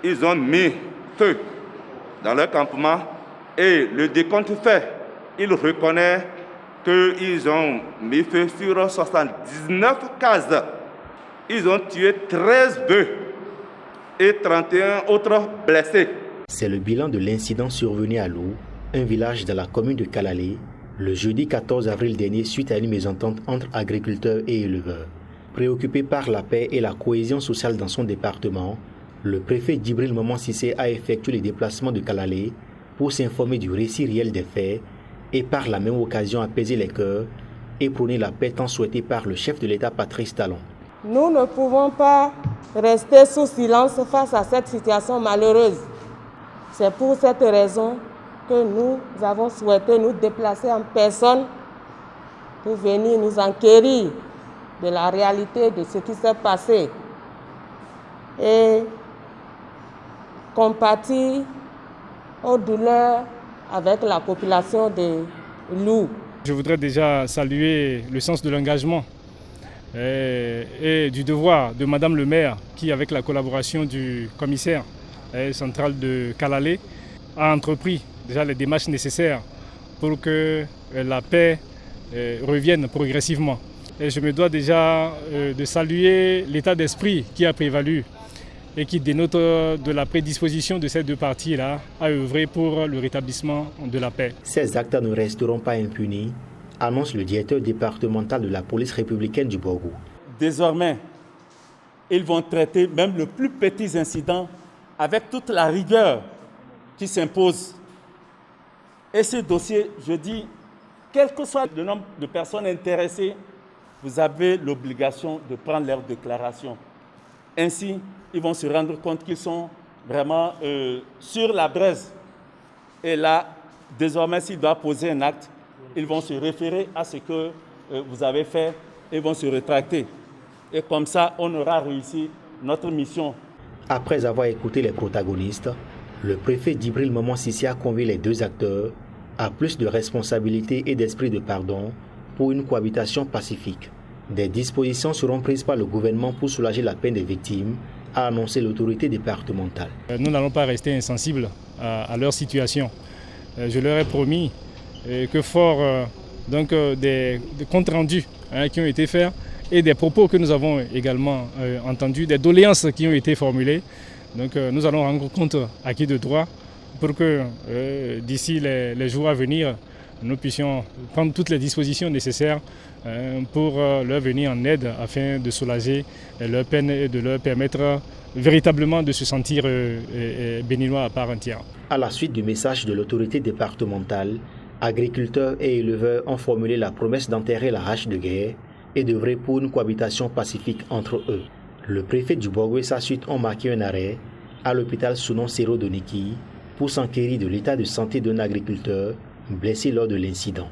ils ont mis feu dans leur campement et le décompte fait, il reconnaît qu'ils ont mis feu sur 79 cases. Ils ont tué 13 bœufs et 31 autres blessés. C'est le bilan de l'incident survenu à Lou, un village de la commune de Kalalé, le jeudi 14 avril dernier suite à une mésentente entre agriculteurs et éleveurs. Préoccupé par la paix et la cohésion sociale dans son département, le préfet Djibril Maman Cissé a effectué les déplacements de Kalalé pour s'informer du récit réel des faits et par la même occasion apaiser les cœurs et prôner la paix tant souhaitée par le chef de l'État Patrice Talon. Nous ne pouvons pas rester sous silence face à cette situation malheureuse. C'est pour cette raison que nous avons souhaité nous déplacer en personne pour venir nous enquérir de la réalité de ce qui s'est passé et compatir aux douleurs avec la population de Lou. Je voudrais déjà saluer le sens de l'engagement et du devoir de Madame le maire qui, avec la collaboration du commissaire central de Kalalé, a entrepris déjà les démarches nécessaires pour que la paix revienne progressivement. Et je me dois déjà de saluer l'état d'esprit qui a prévalu et qui dénote de la prédisposition de ces deux parties-là à œuvrer pour le rétablissement de la paix. Ces actes ne resteront pas impunis, annonce le directeur départemental de la police républicaine du Borgou. Désormais, ils vont traiter même le plus petit incident avec toute la rigueur qui s'impose. Et ce dossier, je dis, quel que soit le nombre de personnes intéressées, vous avez l'obligation de prendre leur déclaration. Ainsi, ils vont se rendre compte qu'ils sont vraiment sur la braise. Et là, désormais, s'ils doivent poser un acte, ils vont se référer à ce que vous avez fait et vont se rétracter. Et comme ça, on aura réussi notre mission. Après avoir écouté les protagonistes, le préfet Djibril Maman Cissé a convié les deux acteurs à plus de responsabilité et d'esprit de pardon pour une cohabitation pacifique. Des dispositions seront prises par le gouvernement pour soulager la peine des victimes, a annoncé l'autorité départementale. Nous n'allons pas rester insensibles à leur situation. Je leur ai promis que fort des comptes rendus qui ont été faits et des propos que nous avons également entendus, des doléances qui ont été formulées. Donc nous allons rendre compte acquis de droit pour que d'ici les jours à venir, nous puissions prendre toutes les dispositions nécessaires pour leur venir en aide afin de soulager leur peine et de leur permettre véritablement de se sentir béninois à part entière. À la suite du message de l'autorité départementale, agriculteurs et éleveurs ont formulé la promesse d'enterrer la hache de guerre et d'œuvrer pour une cohabitation pacifique entre eux. Le préfet du Borgou et sa suite ont marqué un arrêt à l'hôpital Sounon Sero de Niki pour s'enquérir de l'état de santé d'un agriculteur blessé lors de l'incident.